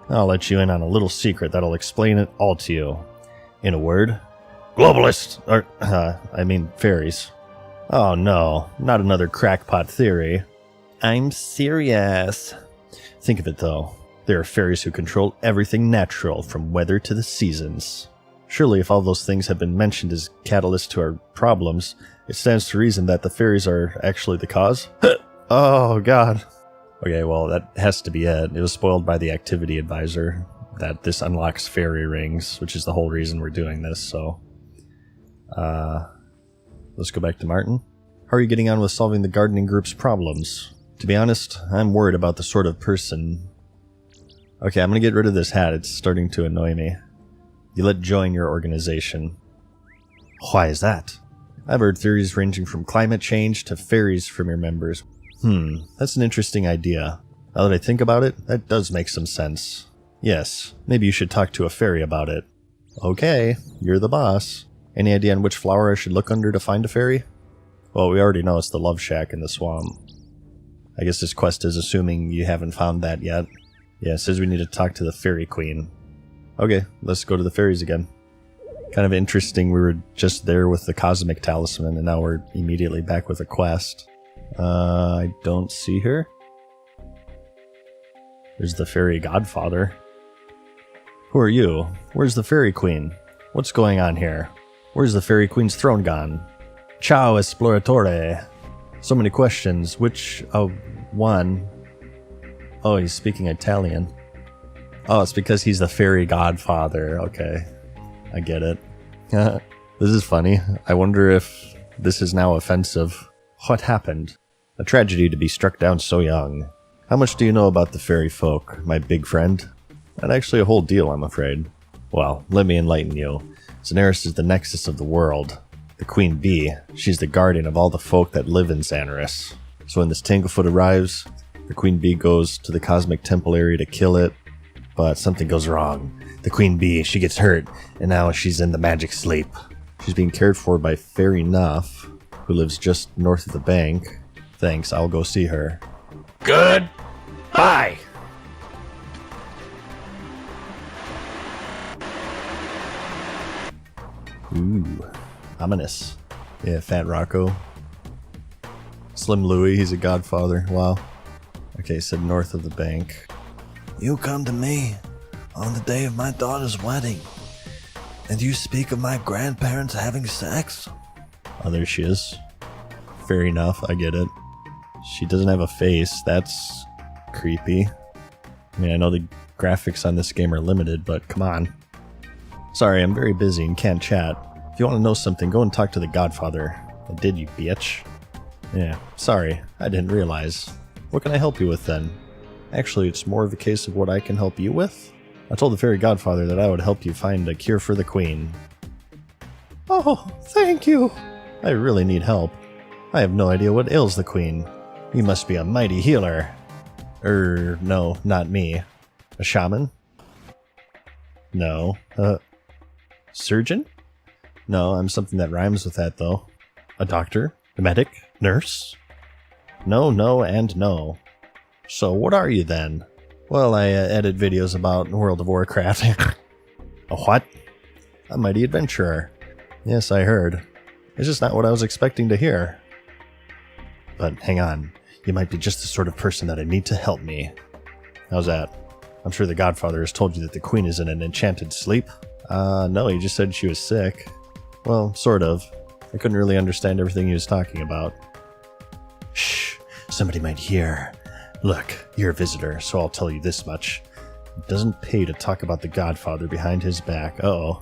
I'll let you in on a little secret that'll explain it all to you. In a word, Globalist. or, I mean fairies. Oh no, not another crackpot theory. I'm serious. Think of it though. There are fairies who control everything natural, from weather to the seasons. Surely if all those things have been mentioned as catalysts to our problems, it stands to reason that the fairies are actually the cause? Oh god. Okay, well that has to be it. It was spoiled by the activity advisor that this unlocks fairy rings, which is the whole reason we're doing this, so... let's go back to Martin. How are you getting on with solving the gardening group's problems? To be honest, I'm worried about the sort of person... Okay, I'm gonna get rid of this hat. It's starting to annoy me. You let join your organization. Why is that? I've heard theories ranging from climate change to fairies from your members. That's an interesting idea. Now that I think about it, that does make some sense. Yes, maybe you should talk to a fairy about it. Okay, you're the boss. Any idea on which flower I should look under to find a fairy? Well, we already know it's the Love Shack in the swamp. I guess this quest is assuming you haven't found that yet. Yeah, it says we need to talk to the Fairy Queen. Okay, let's go to the fairies again. Kind of interesting, we were just there with the Cosmic Talisman, and now we're immediately back with a quest. I don't see her. There's the Fairy Godfather. Who are you? Where's the Fairy Queen? What's going on here? Where's the Fairy Queen's throne gone? Ciao, Esploratore. So many questions. Which one? Oh, he's speaking Italian. Oh, it's because he's the Fairy Godfather. Okay. I get it. This is funny. I wonder if this is now offensive. What happened? A tragedy to be struck down so young. How much do you know about the fairy folk, my big friend? Not actually a whole deal, I'm afraid. Well, let me enlighten you. Xanaris is the nexus of the world. The Queen Bee, she's the guardian of all the folk that live in Xanaris. So when this Tanglefoot arrives, the Queen Bee goes to the Cosmic Temple area to kill it, but something goes wrong. The Queen Bee, she gets hurt, and now she's in the magic sleep. She's being cared for by Fairy Nuff, who lives just north of the bank. Thanks, I'll go see her. Good. Bye. Ooh, ominous. Yeah, Fat Rocco. Slim Louie, he's a godfather. Wow. Okay, said north of the bank. You come to me on the day of my daughter's wedding, and you speak of my grandparents having sex? Oh, there she is. Fair enough, I get it. She doesn't have a face, that's creepy. I mean, I know the graphics on this game are limited, but come on. Sorry, I'm very busy and can't chat. If you want to know something, go and talk to the Godfather. I did, you bitch. Yeah, sorry, I didn't realize. What can I help you with then? Actually, it's more of a case of what I can help you with. I told the Fairy Godfather that I would help you find a cure for the Queen. Oh, thank you. I really need help. I have no idea what ails the Queen. You must be a mighty healer. No, not me. A shaman? No. Surgeon? No, I'm something that rhymes with that, though. A doctor? A medic? Nurse? No, no, and no. So what are you then? Well, I edit videos about World of Warcraft. A what? A mighty adventurer. Yes, I heard. It's just not what I was expecting to hear. But hang on. You might be just the sort of person that I need to help me. How's that? I'm sure the Godfather has told you that the Queen is in an enchanted sleep. No, he just said she was sick. Well, sort of. I couldn't really understand everything he was talking about. Shh, somebody might hear. Look, you're a visitor, so I'll tell you this much. It doesn't pay to talk about the Godfather behind his back. Uh-oh.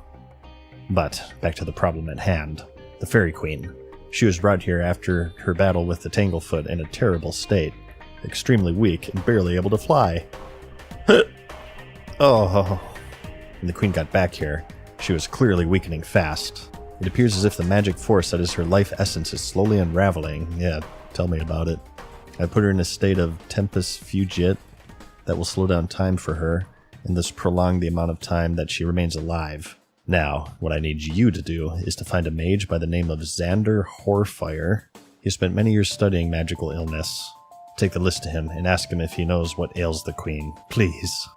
But, back to the problem at hand. The Fairy Queen. She was brought here after her battle with the Tanglefoot in a terrible state. Extremely weak and barely able to fly. Oh. When the queen got back here, she was clearly weakening fast. It appears as if the magic force that is her life essence is slowly unraveling. Yeah, tell me about it. I put her in a state of tempus fugit that will slow down time for her, and thus prolong the amount of time that she remains alive. Now, what I need you to do is to find a mage by the name of Xander Horfire. He spent many years studying magical illness. Take the list to him and ask him if he knows what ails the queen. Please.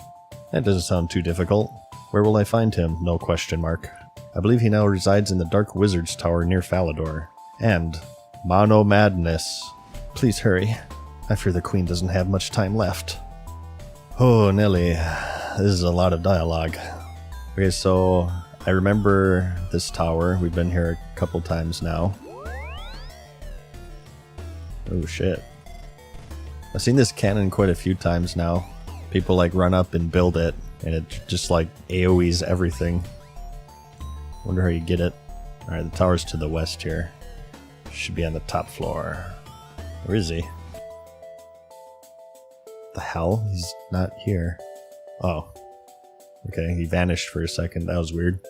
That doesn't sound too difficult. Where will I find him? No question mark. I believe he now resides in the Dark Wizard's Tower near Falador. And Mono Madness. Please hurry. I fear the queen doesn't have much time left. Oh, Nelly. This is a lot of dialogue. Okay, so I remember this tower. We've been here a couple times now. Oh shit. I've seen this cannon quite a few times now. People like run up and build it, and it just like AoEs everything. Wonder how you get it. Alright, the tower's to the west here. Should be on the top floor. Where is he? The hell? He's not here. Oh. Okay, he vanished for a second. That was weird.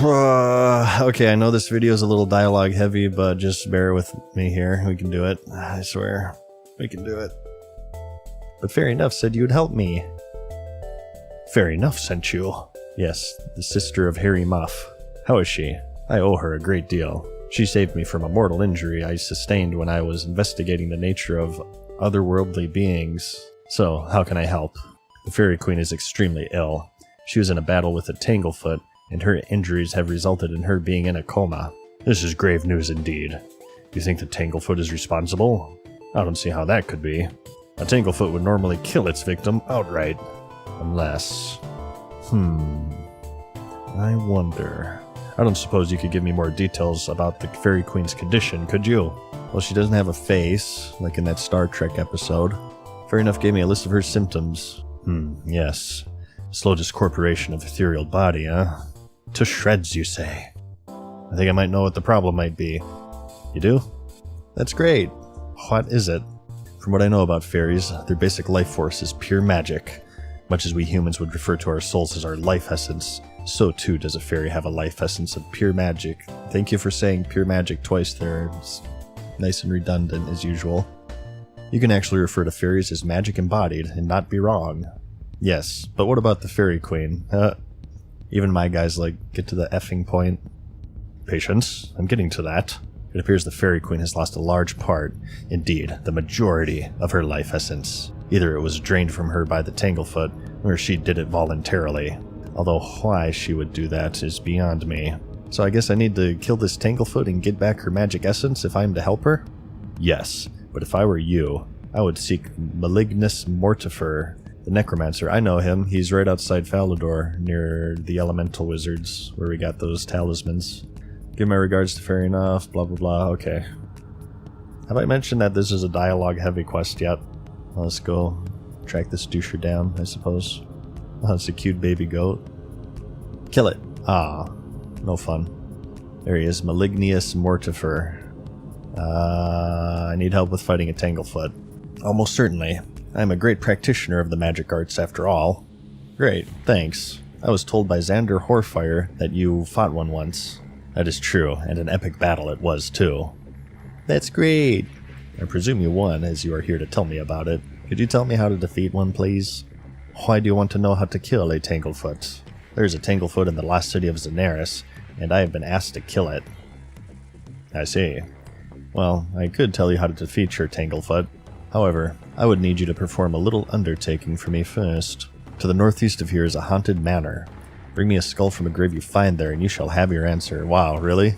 Okay, I know this video is a little dialogue heavy, but just bear with me here. We can do it. I swear. We can do it. But Fair Enough said you'd help me. Fair Enough sent you. Yes, the sister of Harry Muff. How is she? I owe her a great deal. She saved me from a mortal injury I sustained when I was investigating the nature of otherworldly beings. So, how can I help? The Fairy Queen is extremely ill. She was in a battle with a Tanglefoot, and her injuries have resulted in her being in a coma. This is grave news indeed. You think the Tanglefoot is responsible? I don't see how that could be. A Tanglefoot would normally kill its victim outright. Unless... I wonder... I don't suppose you could give me more details about the Fairy Queen's condition, could you? Well, she doesn't have a face, like in that Star Trek episode. Fair Enough gave me a list of her symptoms. Yes. Slow discorporation of ethereal body, huh? To shreds, you say? I think I might know what the problem might be. You do? That's great. What is it? From what I know about fairies, their basic life force is pure magic. Much as we humans would refer to our souls as our life essence, so too does a fairy have a life essence of pure magic. Thank you for saying pure magic twice there. It's nice and redundant as usual. You can actually refer to fairies as magic embodied and not be wrong. Yes, but what about the Fairy Queen? Even my guys get to the effing point. Patience, I'm getting to that. It appears the Fairy Queen has lost a large part, indeed, the majority of her life essence. Either it was drained from her by the Tanglefoot, or she did it voluntarily. Although why she would do that is beyond me. So I guess I need to kill this Tanglefoot and get back her magic essence if I'm to help her? Yes, but if I were you, I would seek Malignus Mortifer, the Necromancer. I know him. He's right outside Falador, near the Elemental Wizards, where we got those talismans. Give my regards to Fair Enough, blah blah blah. Okay. Have I mentioned that this is a dialogue-heavy quest yet? Let's go track this doucher down, I suppose. Oh, it's a cute baby goat. Kill it. Ah, no fun. There he is, Malignus Mortifer. I need help with fighting a Tanglefoot. Almost certainly. I am a great practitioner of the magic arts after all. Great, thanks. I was told by Xander Horfire that you fought one once. That is true, and an epic battle it was too. That's great. I presume you won, as you are here to tell me about it. Could you tell me how to defeat one, please? Why do you want to know how to kill a Tanglefoot? There is a Tanglefoot in the lost city of Zenaris, and I have been asked to kill it. I see. Well, I could tell you how to defeat your Tanglefoot. However, I would need you to perform a little undertaking for me first. To the northeast of here is a haunted manor. Bring me a skull from a grave you find there, and you shall have your answer. Wow, really?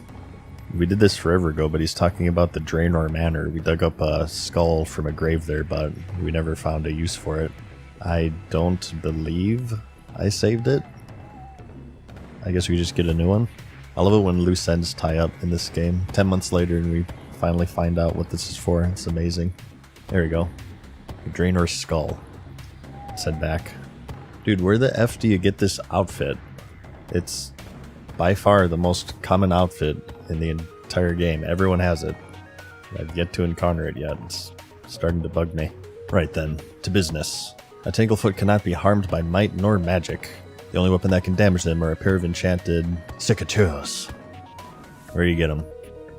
We did this forever ago, but he's talking about the Draenor Manor. We dug up a skull from a grave there, but we never found a use for it. I don't believe I saved it. I guess we just get a new one. I love it when loose ends tie up in this game. 10 months later and we finally find out what this is for. It's amazing. There we go. The Draenor skull. Let's head back. Dude, where the F do you get this outfit? It's by far the most common outfit in the entire game. Everyone has it. I've yet to encounter it yet. It's starting to bug me. Right then, to business. A Tanglefoot cannot be harmed by might nor magic. The only weapon that can damage them are a pair of enchanted cicatures. Where do you get them?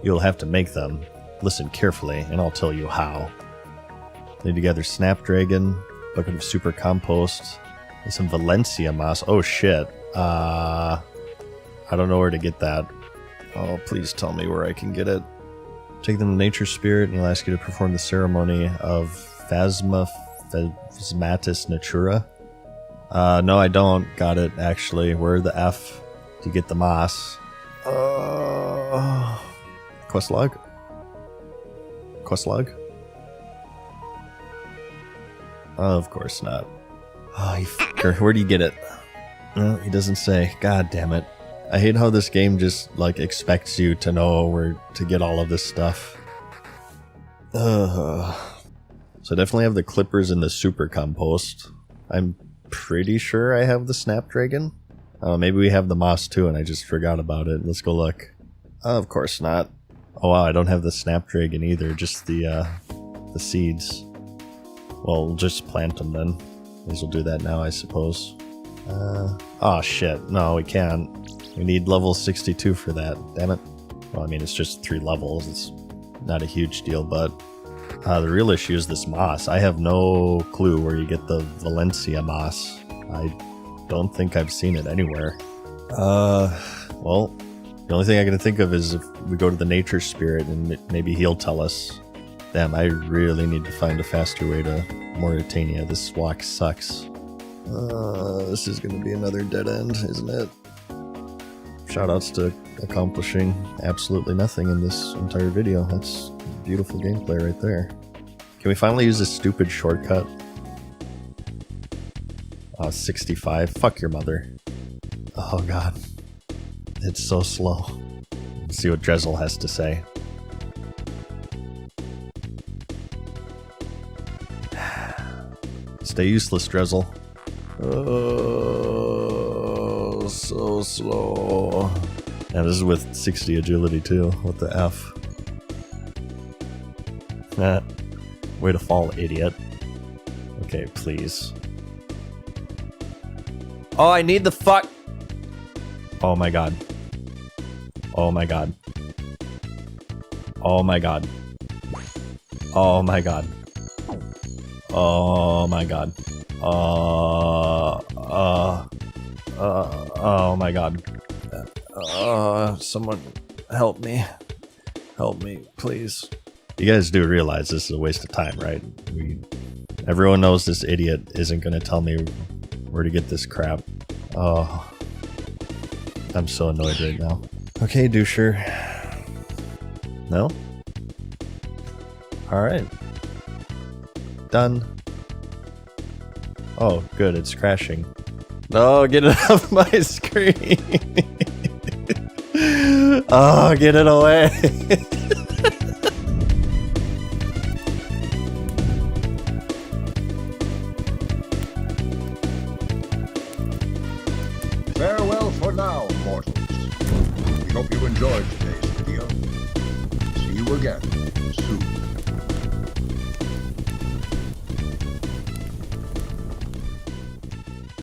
You'll have to make them. Listen carefully, and I'll tell you how. Need to gather Snapdragon, bucket of super compost, and some Valencia moss. Oh shit. I don't know where to get that. Oh, please tell me where I can get it. Take them to Nature Spirit, and he'll ask you to perform the ceremony of Phasmatis Natura. No, I don't. Got it, actually. Where the F to get the moss? Quest log? Quest log? Of course not. Oh, you fucker. Where do you get it? No, he doesn't say. God damn it. I hate how this game just, like, expects you to know where to get all of this stuff. So I definitely have the clippers and the super compost. I'm pretty sure I have the Snapdragon. Maybe we have the moss too and I just forgot about it. Let's go look. Of course not. Oh wow, I don't have the Snapdragon either, just the seeds. Well, we'll just plant them then. We'll do that now, I suppose. Oh shit, no we can't. We need level 62 for that, damn it. Well, I mean, it's just 3 levels, it's not a huge deal, but the real issue is this moss. I have no clue where you get the Valencia moss. I don't think I've seen it anywhere. Well, the only thing I can think of is if we go to the Nature Spirit and maybe he'll tell us. Damn, I really need to find a faster way to Mauritania. This walk sucks. This is gonna be another dead end, isn't it? Shoutouts to accomplishing absolutely nothing in this entire video. That's beautiful gameplay right there. Can we finally use this stupid shortcut? 65. Fuck your mother. Oh god. It's so slow. Let's see what Drezel has to say. Stay useless, Drezel. Oh, so slow. Yeah, this is with 60 agility too. What the F? Way to fall, idiot. Okay, please. Oh, I need the fuck. Oh my god. Oh my god. Oh my god. Oh my god. Oh my god. Oh my god. Someone help me. Help me, please. You guys do realize this is a waste of time, right? Everyone knows this idiot isn't gonna tell me where to get this crap. Oh. I'm so annoyed right now. Okay, doucher. No? Alright. Done. Oh, good, it's crashing. No, get it off my screen! Oh, get it away! Farewell for now, mortals. We hope you enjoyed today's video. See you again.